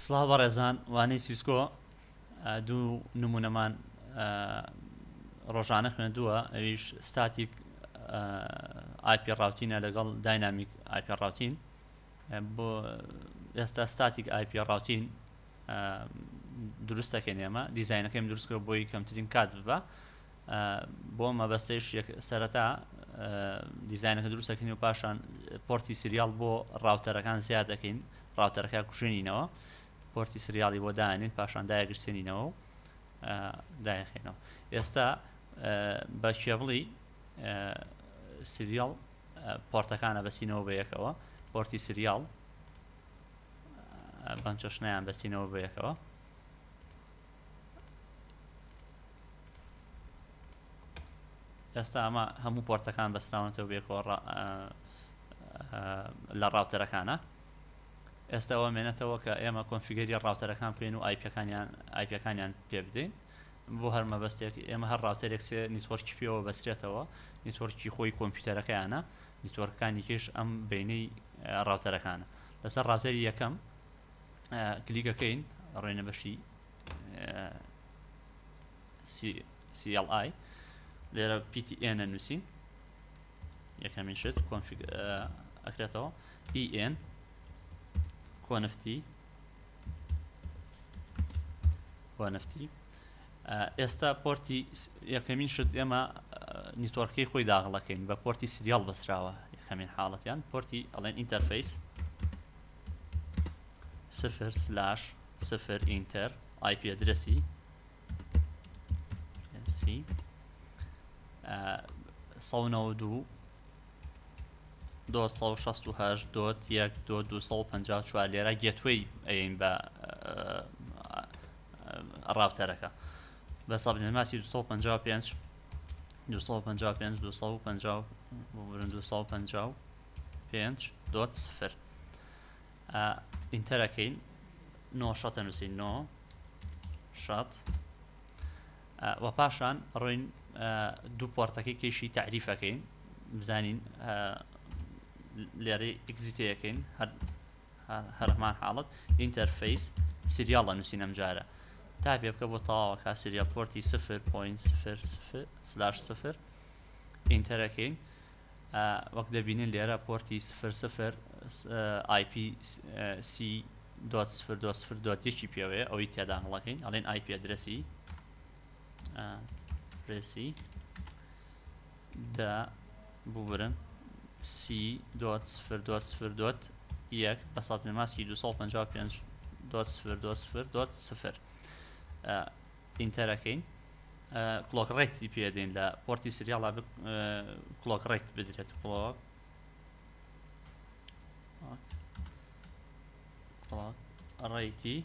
سڵاو بەڕێزان، وانەی سیسکۆ دوو نمونەمان ڕۆژانە خوێندووە، ئەویش ستاتیک IP ڕاوتینە لەگەڵ داینامیک IP ڕاوتین. بۆ ئێستا ستاتیک IP ڕاوتین دروست دەکەین، ئێمە دیزاینەکەیم دروستکرد بۆی کەمترین کات ببە. بۆ مەبەستەیش سەرەتا دیزاینەکە دروست دەکەین و پاشان پۆرتی سریال بۆ ڕاوتەرەکان زیاد دەکەین، ڕاوتەرەکە کوژێنینەوە، پۆرتی سریالی بۆ داێنین، پاشان دایەگرسێنینەوە و دایەخێنەوە. ئێستا بە کێبڵی سریال پۆرتەکانە بەسینەوە بە یەکەوە، پۆرتی سریال بەم چەشنیان بەسینەوە بە یەکەوە. ئێستا ئەمە هەموو پۆرتەکان بەستراونەتەوە بێکەوە لە ڕاوتەرەکانە. ئێستا ئەوە مێنێتەوە کە ئێمە کۆنفیگەری ڕاوتەرەکان بکەین و ئایپەکانیان پێ بدەین. بۆ هەر مەبەستێک ئێمە هەر ڕاوتەرێک سێ نیتوەرکی پێوە بەسترێتەوە، نیتوەرکی خۆی کۆمپیوتەرەکەیانە، نیتوەرکانی کێش ئەم بینەی ڕاوتەرەکانە. لەسەر ڕاوتەری یەکەم کلیکەکەین، ڕێنە بەشی CLI، لێرە PTN نووسین، یەکەمین شت ئەکرێتەوە EN کۆنفتی. ئێستا پۆرتی یەکەمین شت ئێمە نیتوەرکەی خۆی داغڵەکەین، بە پۆرتی سریال بەسراوە. یەکەمین حاڵەتیان پۆرتی ئەڵێن ئینتەرفەیس 0/0 ئینتەر IP ئەدرێسی 192.168.1.254 لێرە گێتوەی ئەین بە ڕاوتەرەکە بە سەبنێماسی 255.255.255.0 ئینتەرەکەین 9 شەتە نووسین 9 شەت و پاشان ڕۆین دوو پۆرتەکەی کێشی تعریفەکەین، بزانین لێرەی ئەگزیتەکەین هەرمان حاڵت ئینتەرفەیس سریاڵە نووسین ئەم جارە تا پێ بکە بۆ تەواوەکە سریال پۆرتی 0.0/0 ئینتەرەکەین. وەک دەبینین لێرە پۆرتی 00 IP/C.0.0.1 پێوەیە، ئەوەی تێدا هەڵەکەین، ئەڵێن IP ئەدرێسی دا ببرن C.0.0.1 بە سەبنێماسی 255.0.0.0 ئینتەرەکەین. کلۆک ڕێیتی پێدەین لە پۆرتی سریاڵە، کلۆک ڕێیت بدرێت، کلۆک ڕێیتی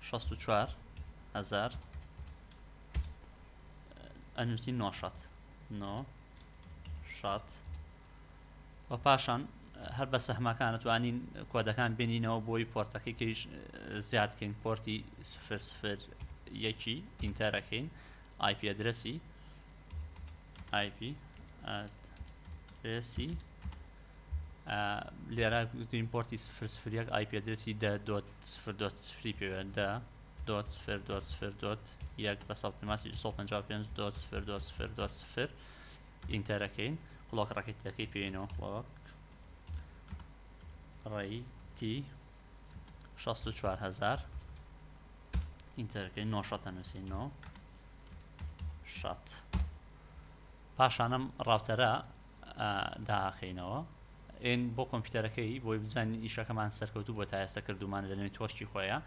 64,000 ئەنووسی 9 شەت و پاشان هەر بە سەهمەکان توانین کۆدەکان بینینەوە بۆی پۆرتەکەی کەیش زیادکەین. پۆرتی 0/0 ئینتەرەکەین IP ئەدرێسی لێرە گوتین پۆرتی 0/0 IP ئەدرێسی 10.0.0 پێوە 10.0.0.1 بە سەبنێماسی 255.0.0.0 ئینتەرەکەین. کلۆک ڕێکەکەی پێینەوە، کلۆک ڕێیتی 64,000 ئینتەرەکەی 9 شەتە نووسین 9 شەت. پاشانم ڕاوتەرە داخینەوە ئین بۆ کۆمپیوتەرەکەی بۆی بزانین ئیشەکەمان سەرکەوتوو بۆ تا ئێستا کردومان لە نێتوەرکی خۆیە.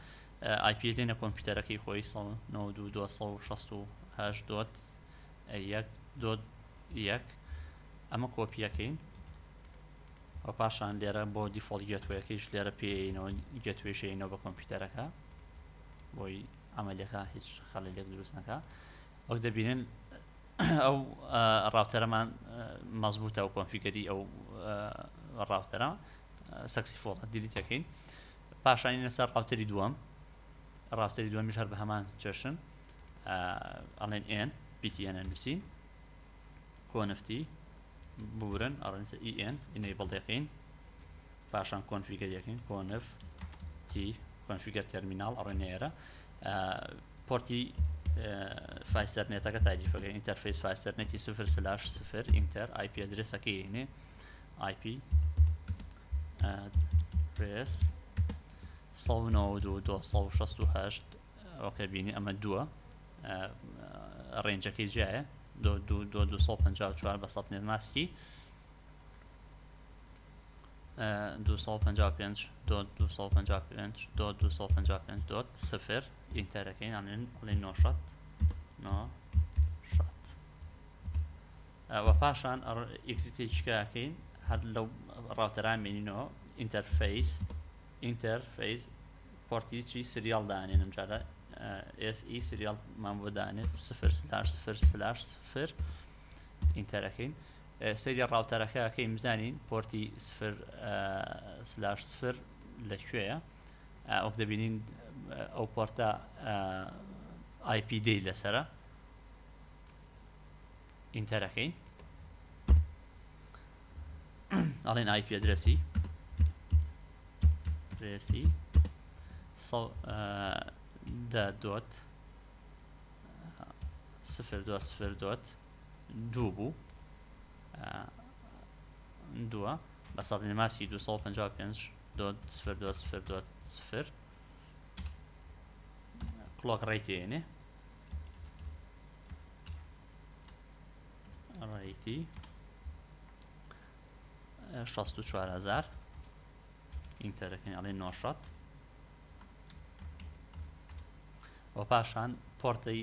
IP دێنە کۆمپیوتەرەکەی خۆی 192.168.1.1 ئەمە کۆپیەکەین و پاشان لێرە بۆ دیفۆڵت گێتوەیەکەیش لێرە پێینەوە، گێتوێشینەوە بە کۆمپیوتەرەکە بۆی ئەمەلەکە هیچ خەڵێک دروست نەکە. ئەو دەبینن ئەو ڕاوتەرەمان مەزبوطە و کۆنفیگەری ئەو ڕاوتەرە سەکسیفۆڵە دیلیتەکەین. پاشانی لەسەر ڕاوتەری دووەمیش هەر بە هەمان چێشن، ئەڵێن ئێن PTN نووسین، کۆنفتی بورن ئەڕێنسە EN ئینەیبڵ دەکەین، پاشان کۆنفیگەریەکەین کۆنفتی کۆنفیگەر تێرمیناڵ ئەڕێنێرە پۆرتی فایسەرنێتەکە تایلیفەکە ئینتەرفیس فایسەرنێتی 0/0 ئینتەر IP ئەدرێسەکەی هێنێ IP ئەدرێس 192.268 ئەوکە بینی ئەمە دووە ڕێنجەکەی جایە 254 بە سەد ماسکی 255.255.0 ئینتەرەکەین ئەڵێن نۆشەت و پاشان ئێکزیتێکیکەکەین هەر لەو ڕاوتەران مێنینەوە ئینتەرفیس پۆرتیچی سریال دانێنم جارە SE سریال مان بۆ دانێت 0/0/0 ئینتەرەکەین سەیری ڕاوتەرەکەکەی بزانین پۆرتی 0/0 لەکوێیە ئەوک دەبینین ئەو پۆرتە IP دەی لەسرە ئینتەرەکەین ئەڵێن IP ئەدرێسی 0.0.2 بوو دووە بە سەد ماسی 255.0 کلۆک ڕێیتێنێ ڕێیتی 64,000 ئینتەرەکەین ئەڵێن نۆشەت و پاشان پۆرتی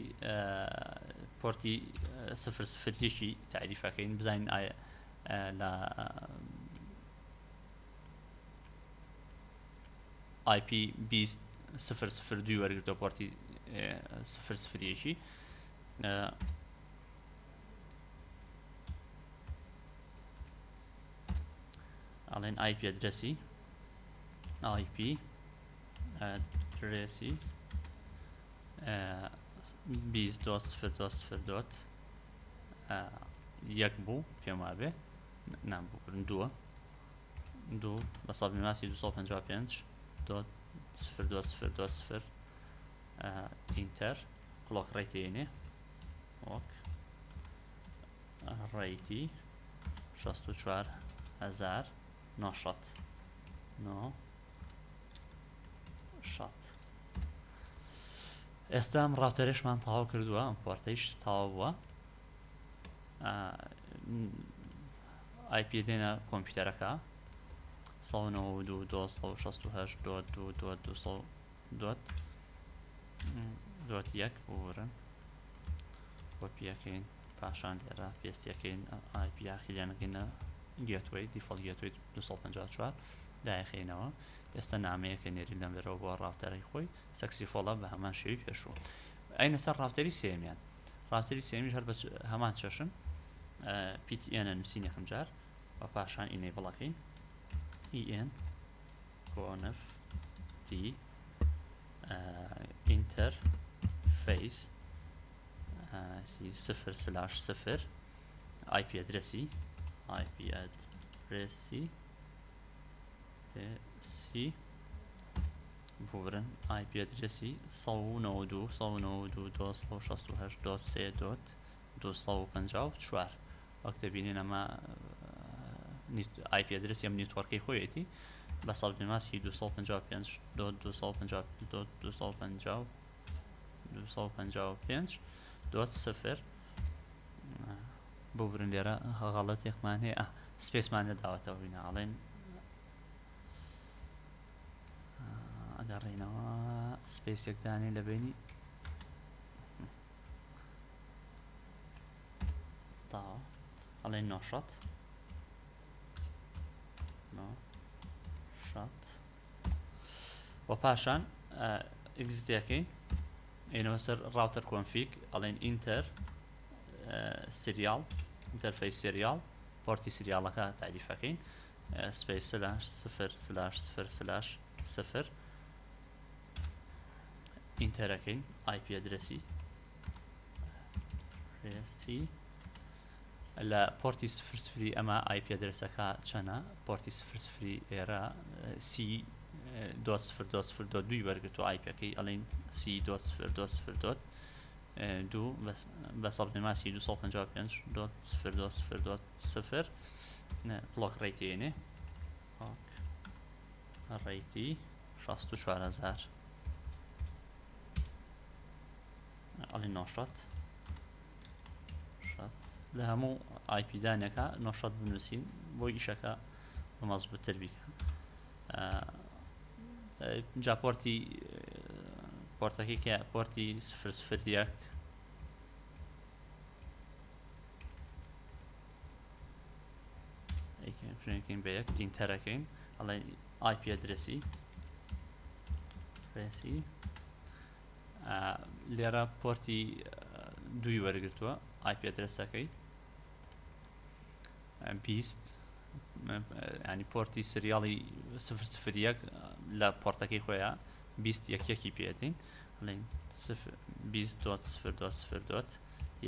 0/0 تعریفەکەین بزانین ئایا لە IP 0/0 وەرگرتۆ پۆرتی 0/0 ئەڵێن IP ئەدرێسی IP ئەدرێسی 20.0.0 یەک بوو پێم وابێ نامبووکردن دوو بە سەد ماسی 255.0.0 ئینتەر کلۆک ڕێیتێنێ وەک ڕێیتی 64,000 نۆشەت ئێستا ئەم ڕاوتەرێشمان تەواو کردووە ئەم پۆرتەیش تەواو بووە IP دێنە کۆمپیوتەرەکە 192.268.2.1 بورن کۆپیەکەین پاشان لێرە پێستیەکەین IP یاخیلێنەکەینە گێتوەی دیفۆڵت گێتوەی 254 دایەخینەوە ئێستا نامەیەکە نێری لەمبەرەوە بۆ ڕاوتەرەی خۆی سەکسیفۆڵە بە هەمان شێوی پێشوو ئەینە سەر ڕاوتەری سێمیان ڕاوتەری سێمیش هەر بە هەمان چەشن PTN نووسین یەکەم جار و پاشان ئینێبڵەکەین EN CONFT interface 0/0 IP ئەدرێسی بورن IP ئەدرێسی 192.168.3.254 وەک دەبینین ئەمە IP ئەدرێسی ئەم نیتوەرکەی خۆیەتی بە سەد ماسی 255.255.0 بورن لێرە غەڵەتێکمان هەیە سپێسمان نەداوەتەوە بیناڵێن ئەگەڕێنەوە سپێسێکدانێ لە بینی تاوە ئەڵێن نۆشەت و پاشان ئێگزیتەکەین ئێنەوە سەر ڕاوتەر کۆنفیگ ئەڵێن ئینتەر سریال ئینتەرفیس سریال پۆرتی سریالەکە تعریفەکەین سپیس /0/0/0 ئینتەرەکەین IP ئەدرێسی لە پۆرتی 0/0 ئەمە IP ئەدرێسەکە چەنە پۆرتی 0/0 ئێرە C دوی وەرگرتووە ئایپەکەی ئەڵین سی دۆت سفر دۆت سفر دۆت دوو بە سەڵبنەماسی 255 دۆت سفر دۆت سفر دۆت سفر بڵۆک ڕێیتێنێ ڕێیتی 64,000 ئەڵین 900 لە هەموو ئایپیدانێکە 900 بنووسین بۆی ئیشەکە مەزبووتتر بیکە جا پۆرتەکەی کە پۆرتی 001 بژێنکەین بە یەک ئینتەرەکەین ئەڵێ IP ئەدرێسی لێرە پۆرتی دوی وەرگرتووە IP ئەدرێسەکەی 20 ینی پۆرتی سریاڵی 001 لە پۆرتەکەی خۆیە 20 یەکێکی پێدەین ئەڵێن 20.0.0.1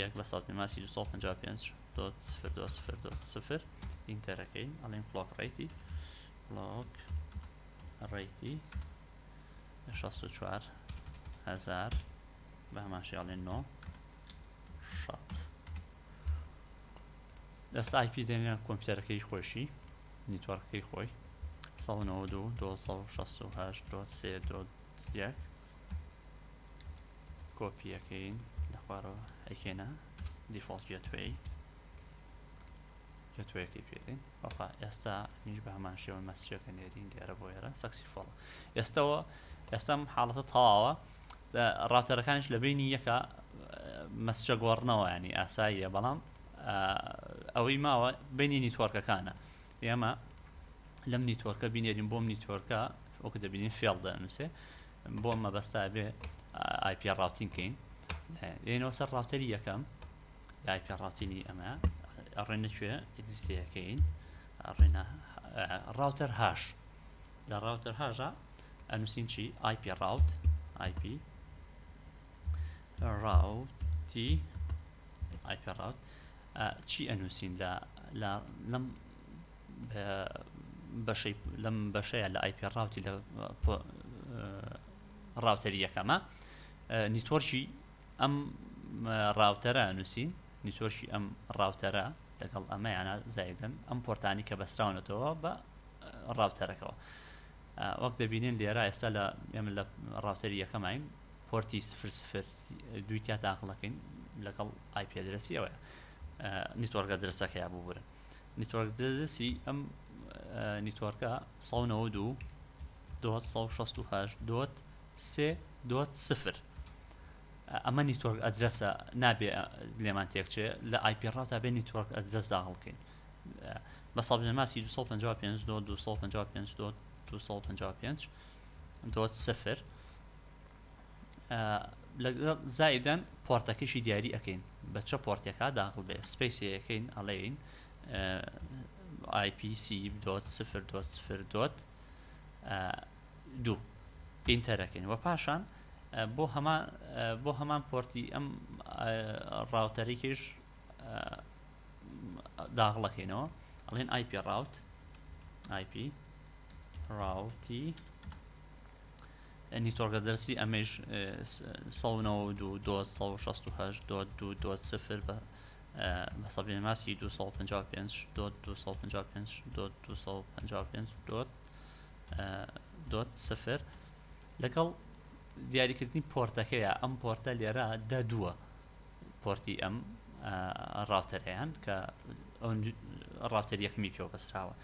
یەک بە سەڵبنەماسی 255.0.0.0 ئینتەرەکەین ئەڵێن بڵۆک ڕێیتی 64,000 بە هەماشی ئەڵێن 9 شەت دەستا IP دێنیان کۆمپیوتەرەکەی خۆشی نیتوەرکەکەی خۆی 192.268.3.1 کۆپیەکەین لە خوارەوە ئەیکێنە دیفۆڵت گێتوەیەکی پێدەین وەفا ئێستا هیچ بە هەمان شێوە مەسیجەکە نێرین دیارە بۆ ئێرە سەکسیفۆڵ ئێستام حاڵەتە تەواوە ڕاوتەرەکانش لە بینی یەکە مەسجە گۆڕنەوە ینی ئاساییە بەڵام ئەوەی ماوە بینی نیتوەرکەکانە ئێمە لەم نیتوەرکە بینێرین بۆم نیتوەرکە وەکو دەبینین فێڵ دەنووسێ بۆم مەبەستا بێ IP ڕاوتینکەین لێنەوە سەر ڕاوتەری یەکەم IP ڕاوتینی ئەمە ئەڕێنە کوێ ئێکزیستەیەکەین ئەڕێنە ڕاوتەر هاش لە ڕاوتەر هاژە ئەنووسین چی IP ڕاوت IP ڕاوت چی ئەنووسین لەم بەشەیە لە IP ڕاوتی لە ڕاوتەری یەکەمە نیتوەرکی ئەم ڕاوتەرە ئەنووسین نیتوەرکی ئەم ڕاوتەرە لەگەڵ ئەمەیانە زایدن ئەم پۆرتانی کە بەستراونەتەوە بە ڕاوتەرەکەەوە وەک دەبینین لێرە ئێستا لە ئێمە لە ڕاوتەری یەکەمین پۆرتی 00 دویتیا داخڵەکەین لەگەڵ IP ئەدرێسی ئەوەیە نیتوەرکە درستەکەیا ببورن نیتوەرک دەرسی ئەم نیتوەرکە 192.168.3.0 ئەمە نیتوەرک ئەدرەسە نابێ لێمان تێکچێ لە IP ڕاوتا بێ نیتوەرک ئەدرەس داخڵکەین بە سەڵبنەماسی 255.255.255.0 لەگەڵ زایدەن پۆرتەکەشی دیاری ئەەکەین بە چە پۆرتێکا داخڵ بێ سپیسیەکەین ئەڵێین IP.0.0.2 ئینتەرەکەین و پاشان بۆ هەمان پۆرتی ئەم ڕاوتەرێکیش داخڵەکەینەوە ئەڵێن IP ڕاوتی نیتوەرکە دەرسی ئەمەش 192.168.2.0 بە سەڵبنەماسی 255.255.2.0 لەگەڵ دیاریکردنی پۆرتەکەیە ئەم پۆرتە لێرە دەدووە پۆرتی ئەم ڕاوتەرەیان کە ڕاوتەر یەکمی پێوە بەستراوە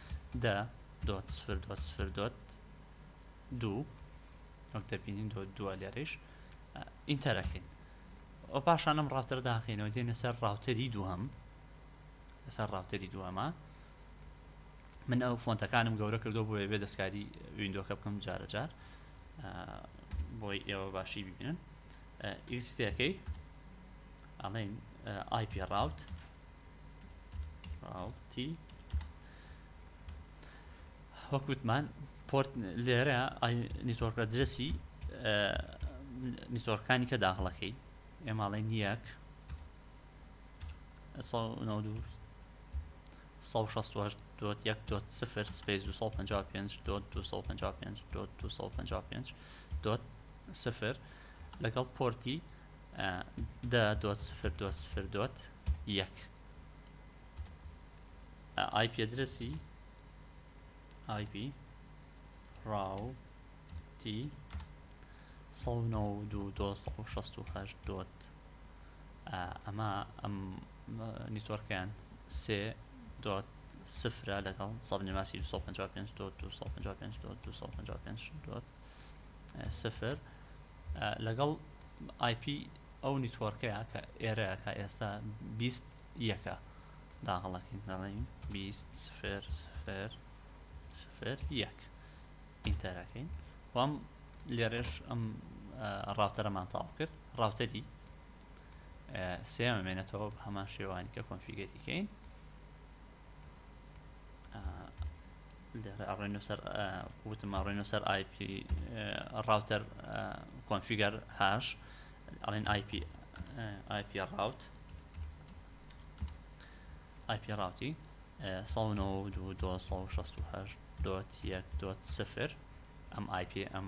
10.0.0.2 وەک دەبینین دووە لێرەش ئینتەرەکەین ئەو پاشان ئەم ڕاوتەر داخینەوە دێنە سەر ڕاوتەری دووەمە من ئەو فۆنتەکانم گەورە کردو بۆ بێ دەستکاری ویندۆکە بکەم جارە جار بۆی ئێوە باشی ببینن ئیکسیتەکەی ئەڵێن IP ڕاوتی وەکوتمان پۆرت لێرە نیتوەرکە درسی نیتوەرکانی کە داخڵەکەی ئێماڵێن یەک 168 دوت یەک دوت سفر سپیس 255 دوت 255 دوت 255 دوت سفر لەگەڵ پۆرتی دا دوت سفر دوت سفر دوت یەک IP ئەدرێسی IP ڕاوتی 192.268 دوت ئەمە ئەم نیتوەرکیان 3 دوت سفرە لەگەڵ سەبنی ماسی 255 دوت 255 دوت 255 دوت سفر لەگەڵ IP ئەو نیتوەرکەیە کە ئێرەیە کە ئێستا 20 یەکە داغڵەکەین دەڵێن 20 سفر سفر سفر یەک ئینتەرەکەین وام لێرەش ئەم ڕاوتەرەمان تاڵ کرد ڕاوتەری سێمە مێنێتەوە بە هەمان شێوانی کە کۆنفیگەریکەین لێرە ئەڕێنە سەر وتم ئەڕێنە سەر IP ڕاوتەر کۆنفیگەر هاش ئەڵێن IP ڕاوت IP ڕاوتی 192.268 دوت یەک دوت سفر ئەم IP ئەم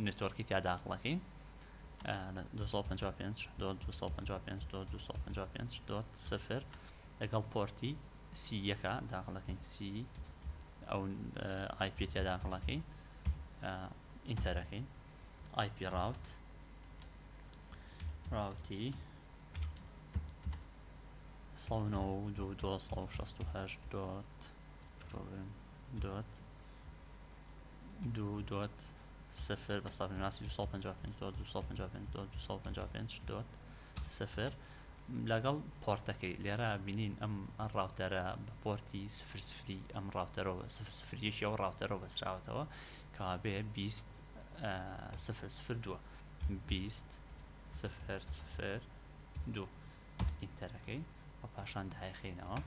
نتوەرکی تیا داخڵەکەین 255 دوت 255 دوت 255 دوت سفر لەگەڵ پۆرتی سی یەکە داخڵەکەین سی ئەو IP تیا داخڵەکەین ئینتەرەکەین IP ڕاوتی 192.268 دوت دوت دو دوت سفر بە سەبنی ماسی 255 دوت 255 دوت 255 دوت سفر لەگەڵ پۆرتەکەی لێرە بینین ئەم ڕاوتەرە بە پۆرتی سفر سفری ئەم ڕاوتەرەوە سفر سفریەکی ئەو ڕاوتەرەوە بەسراوەتەوە کەوا بێ 20 سفر سفر دووە 20 سفر سفر دوو ئینتەرەکەی و پاشان داخینەوە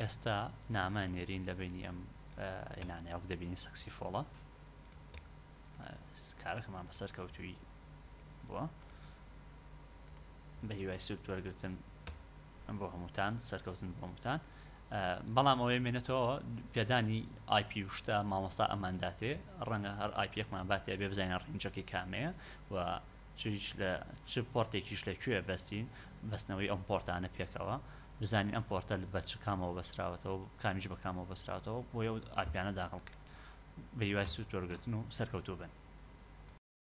ئێستا نامە نێرین لە بینی ئەم نانەیە وەک دەبینی سەکسی فۆڵە کارەکەمان بەسەر کەوتووی بووە بە هیوای سوود وەرگرتن بۆ هەمووتان سەرکەوتن بۆ هەمووتان بەڵام ئەوەی مێنێتەوە پێدانی IP شتە مامۆستا ئەمانداتێ ڕەنگە هەر IP-یەکمان باتێ بێ بزانین ڕێنجەکەی کامەیە و چ پۆرتێکیش لەکوێ بەستین بەستنەوەی ئەم پۆرتانە پێکەوە بزانین ئەم پۆرتە بە چ کامەوە بەسراوەتەوە کامیش بە کامەوە بەسراوەتەوە بۆ ئەو IP-یانە داخڵ کرد بە هیوای سوود وەرگرتن و سەرکەوتوو بن